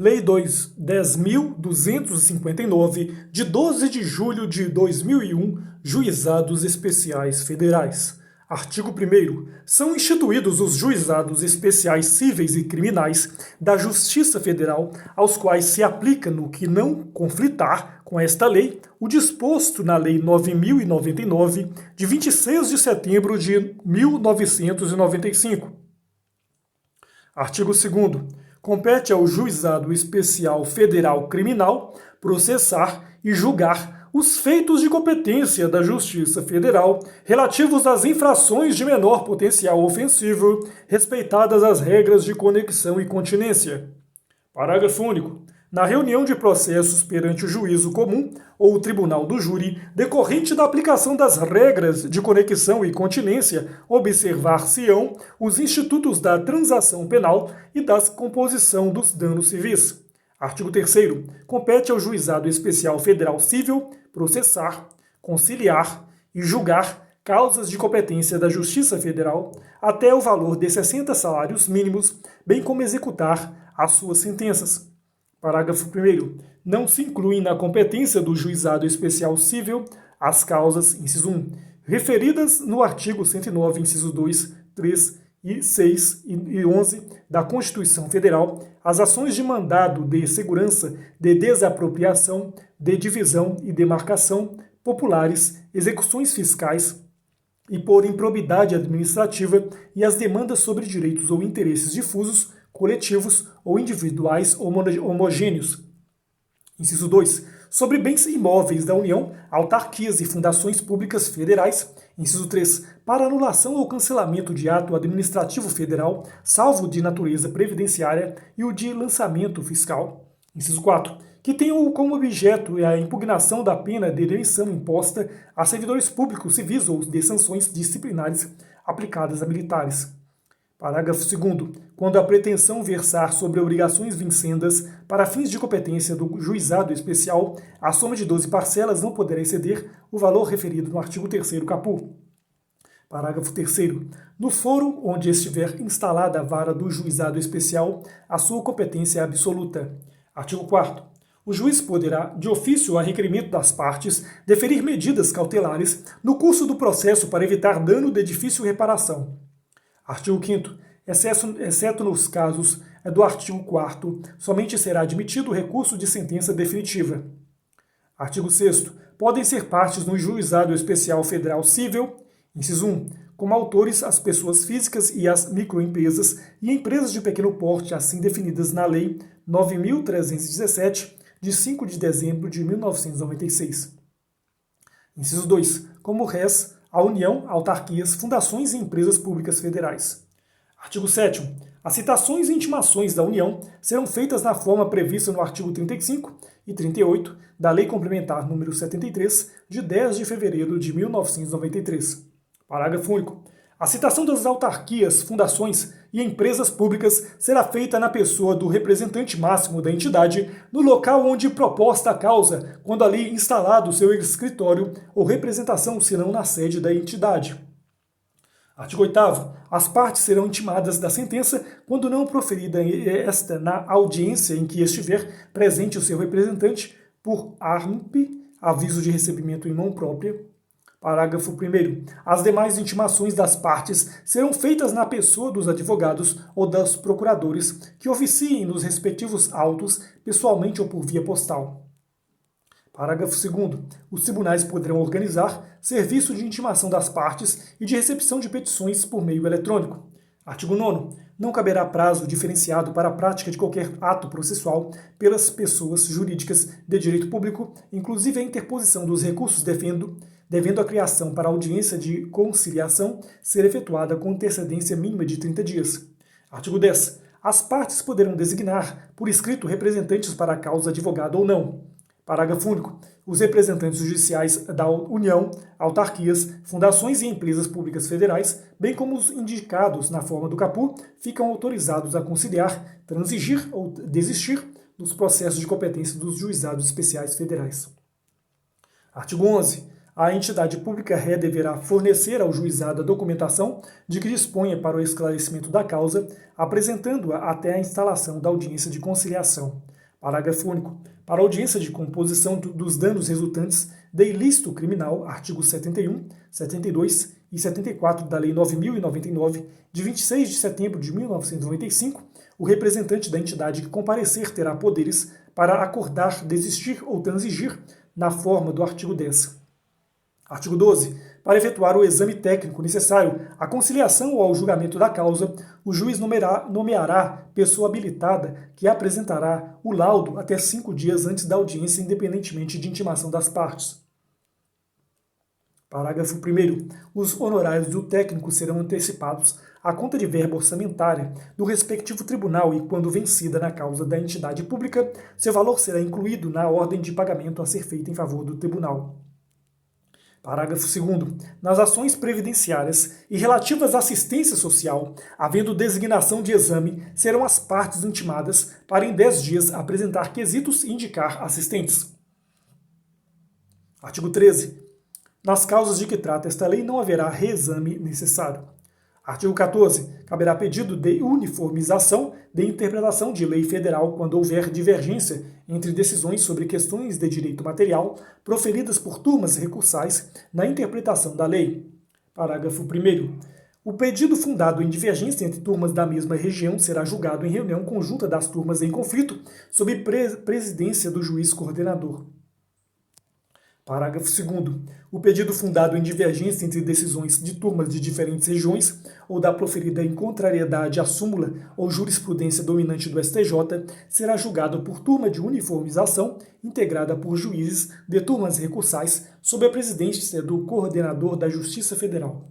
Lei 10.259, de 12 de julho de 2001, Juizados Especiais Federais. Artigo 1º. São instituídos os juizados especiais cíveis e criminais da Justiça Federal, aos quais se aplica, no que não conflitar com esta lei, o disposto na Lei 9.099, de 26 de setembro de 1995. Artigo 2º. Compete ao Juizado Especial Federal Criminal processar e julgar os feitos de competência da Justiça Federal relativos às infrações de menor potencial ofensivo, respeitadas as regras de conexão e continência. Parágrafo único. Na reunião de processos perante o juízo comum ou o tribunal do júri, decorrente da aplicação das regras de conexão e continência, observar-se-ão os institutos da transação penal e da composição dos danos civis. Artigo 3º. Compete ao Juizado Especial Federal Civil processar, conciliar e julgar causas de competência da Justiça Federal até o valor de 60 salários mínimos, bem como executar as suas sentenças. Parágrafo 1º. Não se incluem na competência do Juizado Especial Civil as causas, inciso 1, referidas no artigo 109, inciso 2, 3 e 6 e 11 da Constituição Federal, as ações de mandado de segurança, de desapropriação, de divisão e demarcação populares, execuções fiscais e por improbidade administrativa e as demandas sobre direitos ou interesses difusos, coletivos ou individuais homogêneos. Inciso 2. Sobre bens imóveis da União, autarquias e fundações públicas federais. Inciso 3. Para anulação ou cancelamento de ato administrativo federal, salvo de natureza previdenciária e o de lançamento fiscal. Inciso 4. Que tenham como objeto a impugnação da pena de demissão imposta a servidores públicos civis ou de sanções disciplinares aplicadas a militares. Parágrafo 2º. Quando a pretensão versar sobre obrigações vincendas para fins de competência do juizado especial, a soma de 12 parcelas não poderá exceder o valor referido no artigo 3º caput. Parágrafo 3º. No foro onde estiver instalada a vara do juizado especial, a sua competência é absoluta. Artigo 4º. O juiz poderá, de ofício a requerimento das partes, deferir medidas cautelares no curso do processo para evitar dano de difícil reparação. Artigo 5º. Exceto nos casos do artigo 4º, somente será admitido o recurso de sentença definitiva. Artigo 6º. Podem ser partes no Juizado Especial Federal Civil, inciso 1, como autores as pessoas físicas e as microempresas e empresas de pequeno porte, assim definidas na Lei 9.317, de 5 de dezembro de 1996. Inciso 2. Como réis, a União, autarquias, fundações e empresas públicas federais. Artigo 7º. As citações e intimações da União serão feitas na forma prevista no artigo 35 e 38 da Lei Complementar nº 73, de 10 de fevereiro de 1993. Parágrafo único. A citação das autarquias, fundações e empresas públicas será feita na pessoa do representante máximo da entidade, no local onde proposta a causa, quando ali instalado seu escritório ou representação, senão na sede da entidade. Artigo 8º. As partes serão intimadas da sentença quando não proferida esta na audiência em que estiver presente o seu representante, por ARMP, aviso de recebimento em mão própria. Parágrafo 1º. As demais intimações das partes serão feitas na pessoa dos advogados ou dos procuradores que oficiem nos respectivos autos, pessoalmente ou por via postal. Parágrafo 2º. Os tribunais poderão organizar serviço de intimação das partes e de recepção de petições por meio eletrônico. Artigo 9º. Não caberá prazo diferenciado para a prática de qualquer ato processual pelas pessoas jurídicas de direito público, inclusive a interposição dos recursos devendo a criação para audiência de conciliação ser efetuada com antecedência mínima de 30 dias. Artigo 10. As partes poderão designar por escrito representantes para a causa advogada ou não. Parágrafo único. Os representantes judiciais da União, autarquias, fundações e empresas públicas federais, bem como os indicados na forma do caput, ficam autorizados a conciliar, transigir ou desistir dos processos de competência dos juizados especiais federais. Artigo 11. A entidade pública ré deverá fornecer ao juizado a documentação de que disponha para o esclarecimento da causa, apresentando-a até a instalação da audiência de conciliação. Parágrafo único. Para a audiência de composição dos danos resultantes de ilícito criminal, artigos 71, 72 e 74 da Lei 9.099, de 26 de setembro de 1995, o representante da entidade que comparecer terá poderes para acordar, desistir ou transigir na forma do artigo 10. Artigo 12. Para efetuar o exame técnico necessário à conciliação ou ao julgamento da causa, o juiz nomeará pessoa habilitada que apresentará o laudo até 5 dias antes da audiência, independentemente de intimação das partes. Parágrafo 1º. Os honorários do técnico serão antecipados à conta de verba orçamentária do respectivo tribunal e, quando vencida na causa da entidade pública, seu valor será incluído na ordem de pagamento a ser feita em favor do tribunal. Parágrafo 2º. Nas ações previdenciárias e relativas à assistência social, havendo designação de exame, serão as partes intimadas para em 10 dias apresentar quesitos e indicar assistentes. Artigo 13. Nas causas de que trata esta lei não haverá reexame necessário. Artigo 14. Caberá pedido de uniformização de interpretação de lei federal quando houver divergência entre decisões sobre questões de direito material proferidas por turmas recursais na interpretação da lei. Parágrafo 1º. O pedido fundado em divergência entre turmas da mesma região será julgado em reunião conjunta das turmas em conflito, sob presidência do juiz coordenador. Parágrafo 2º. O pedido fundado em divergência entre decisões de turmas de diferentes regiões ou da proferida em contrariedade à súmula ou jurisprudência dominante do STJ será julgado por turma de uniformização integrada por juízes de turmas recursais sob a presidência do coordenador da Justiça Federal.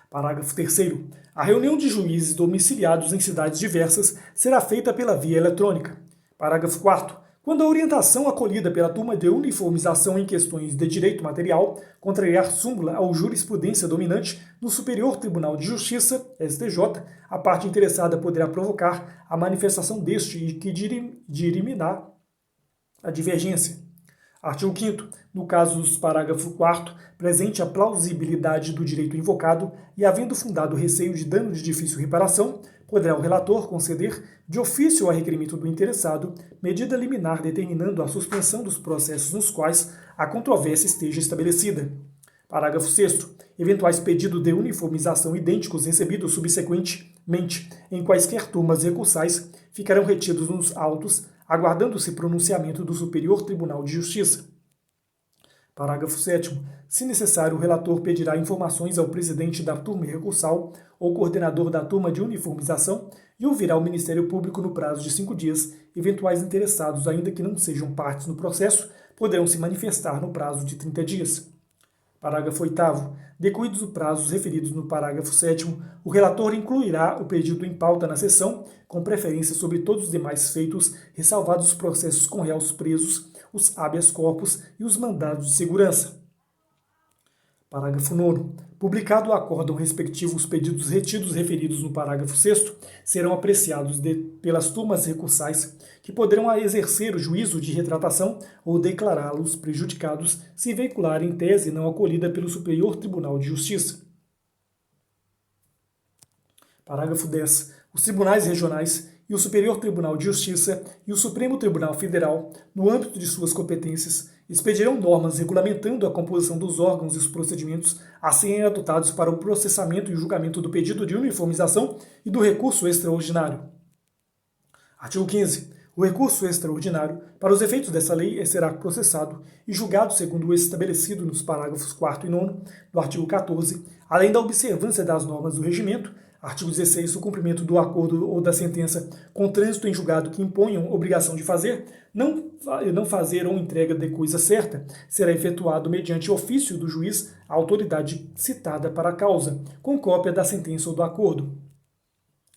Parágrafo 3º. A reunião de juízes domiciliados em cidades diversas será feita pela via eletrônica. Parágrafo 4º. Quando a orientação acolhida pela turma de uniformização em questões de direito material contrariar súmula ou jurisprudência dominante no Superior Tribunal de Justiça, STJ, a parte interessada poderá provocar a manifestação deste e que diriminar a divergência. Artigo 5º. No caso dos parágrafo 4º, presente a plausibilidade do direito invocado e havendo fundado receio de dano de difícil reparação, poderá o relator conceder, de ofício a requerimento do interessado, medida liminar determinando a suspensão dos processos nos quais a controvérsia esteja estabelecida. Parágrafo 6º. Eventuais pedidos de uniformização idênticos recebidos subsequentemente em quaisquer turmas recursais ficarão retidos nos autos, aguardando-se pronunciamento do Superior Tribunal de Justiça. Parágrafo 7º. Se necessário, o relator pedirá informações ao presidente da turma recursal ou coordenador da turma de uniformização e ouvirá o Ministério Público no prazo de 5 dias. Eventuais interessados, ainda que não sejam partes no processo, poderão se manifestar no prazo de 30 dias. Parágrafo 8º. Decorridos os prazos referidos no parágrafo 7º, o relator incluirá o pedido em pauta na sessão, com preferência sobre todos os demais feitos, ressalvados os processos com réus presos, os habeas corpus e os mandados de segurança. Parágrafo 9º. Publicado o acórdão respectivo, os pedidos retidos referidos no parágrafo 6º serão apreciados pelas turmas recursais, que poderão exercer o juízo de retratação ou declará-los prejudicados se veicularem tese não acolhida pelo Superior Tribunal de Justiça. Parágrafo 10. Os tribunais regionais e o Superior Tribunal de Justiça e o Supremo Tribunal Federal, no âmbito de suas competências, expedirão normas regulamentando a composição dos órgãos e os procedimentos a serem adotados para o processamento e julgamento do pedido de uniformização e do recurso extraordinário. Artigo 15. O recurso extraordinário, para os efeitos dessa lei, será processado e julgado segundo o estabelecido nos parágrafos 4º e 9º do artigo 14, além da observância das normas do regimento. Artigo 16. O cumprimento do acordo ou da sentença com trânsito em julgado que imponham obrigação de fazer, não fazer ou entrega de coisa certa, será efetuado mediante ofício do juiz à autoridade citada para a causa, com cópia da sentença ou do acordo.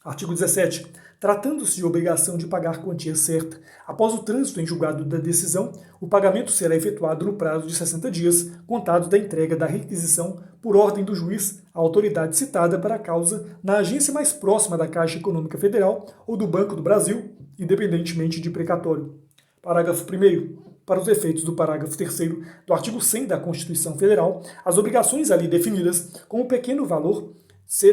Artigo 17. Tratando-se de obrigação de pagar quantia certa, após o trânsito em julgado da decisão, o pagamento será efetuado no prazo de 60 dias, contados da entrega da requisição por ordem do juiz à autoridade citada para a causa na agência mais próxima da Caixa Econômica Federal ou do Banco do Brasil, independentemente de precatório. Parágrafo 1º. para os efeitos do parágrafo 3º do artigo 100 da Constituição Federal, as obrigações ali definidas com um pequeno valor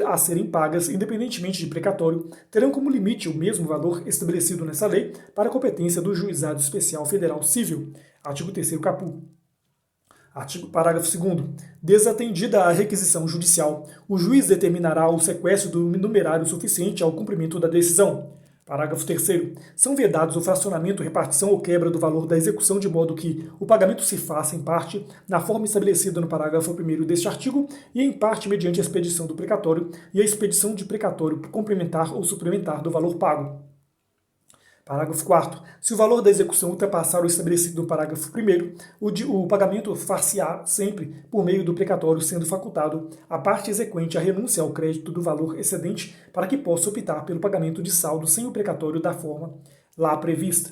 a serem pagas, independentemente de precatório, terão como limite o mesmo valor estabelecido nessa lei para a competência do Juizado Especial Federal Civil. Artigo 3º caput. Parágrafo 2º. Desatendida a requisição judicial, o juiz determinará o sequestro do numerário suficiente ao cumprimento da decisão. Parágrafo 3º. São vedados o fracionamento, repartição ou quebra do valor da execução de modo que o pagamento se faça, em parte, na forma estabelecida no parágrafo 1º deste artigo e, em parte, mediante a expedição do precatório e a expedição de precatório complementar ou suplementar do valor pago. Parágrafo 4º. Se o valor da execução ultrapassar o estabelecido no parágrafo 1º, o pagamento far-se-á sempre por meio do precatório, sendo facultado à parte exequente a renúncia ao crédito do valor excedente para que possa optar pelo pagamento de saldo sem o precatório da forma lá prevista.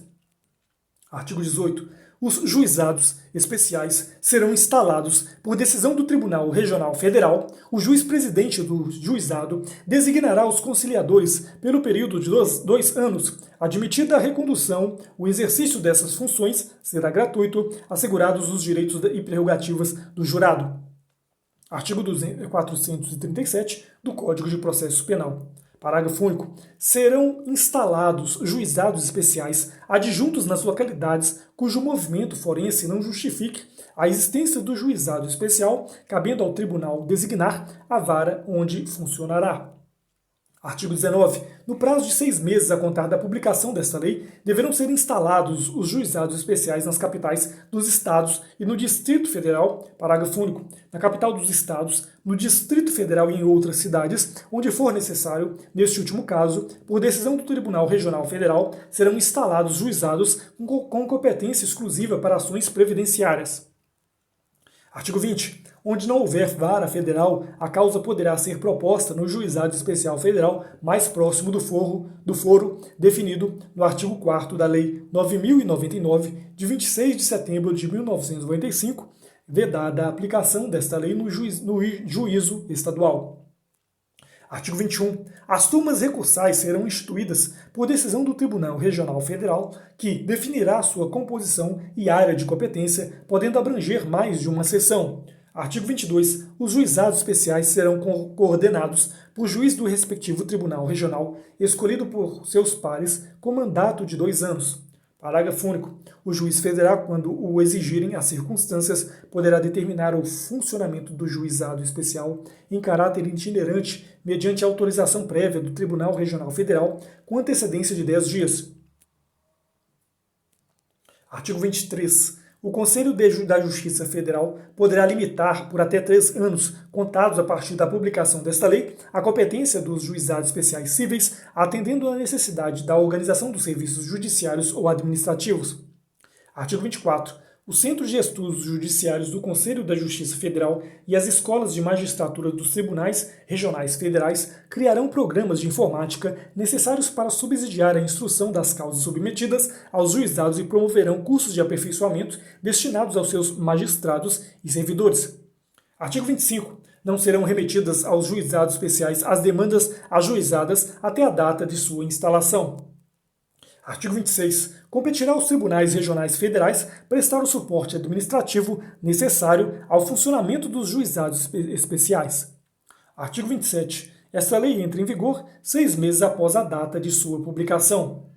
Artigo 18. Os juizados especiais serão instalados por decisão do Tribunal Regional Federal. O juiz-presidente do juizado designará os conciliadores pelo período de 2 anos. Admitida a recondução, o exercício dessas funções será gratuito, assegurados os direitos e prerrogativas do jurado. Artigo 437 do Código de Processo Penal. Parágrafo único. Serão instalados juizados especiais adjuntos nas localidades cujo movimento forense não justifique a existência do juizado especial, cabendo ao tribunal designar a vara onde funcionará. Artigo 19. No prazo de 6 meses a contar da publicação desta lei, deverão ser instalados os juizados especiais nas capitais dos estados e no Distrito Federal, parágrafo único, na capital dos estados, no Distrito Federal e em outras cidades, onde for necessário, neste último caso, por decisão do Tribunal Regional Federal, serão instalados juizados com competência exclusiva para ações previdenciárias. Artigo 20. Onde não houver vara federal, a causa poderá ser proposta no Juizado Especial Federal mais próximo do foro definido no artigo 4º da Lei 9.099, de 26 de setembro de 1995, vedada a aplicação desta lei no juízo estadual. Artigo 21. As turmas recursais serão instituídas por decisão do Tribunal Regional Federal, que definirá sua composição e área de competência, podendo abranger mais de uma sessão. Artigo 22. Os juizados especiais serão coordenados por juiz do respectivo Tribunal Regional, escolhido por seus pares, com mandato de 2 anos. Parágrafo único. O juiz federal, quando o exigirem as circunstâncias, poderá determinar o funcionamento do juizado especial em caráter itinerante, mediante autorização prévia do Tribunal Regional Federal, com antecedência de 10 dias. Artigo 23. O Conselho da Justiça Federal poderá limitar por até 3 anos, contados a partir da publicação desta lei, a competência dos juizados especiais cíveis, atendendo à necessidade da organização dos serviços judiciários ou administrativos. Artigo 24. Os Centros de Estudos Judiciários do Conselho da Justiça Federal e as escolas de magistratura dos Tribunais Regionais Federais criarão programas de informática necessários para subsidiar a instrução das causas submetidas aos juizados e promoverão cursos de aperfeiçoamento destinados aos seus magistrados e servidores. Artigo 25. Não serão remetidas aos juizados especiais as demandas ajuizadas até a data de sua instalação. Artigo 26. Competirá aos tribunais regionais federais prestar o suporte administrativo necessário ao funcionamento dos juizados especiais. Artigo 27. Esta lei entra em vigor 6 meses após a data de sua publicação.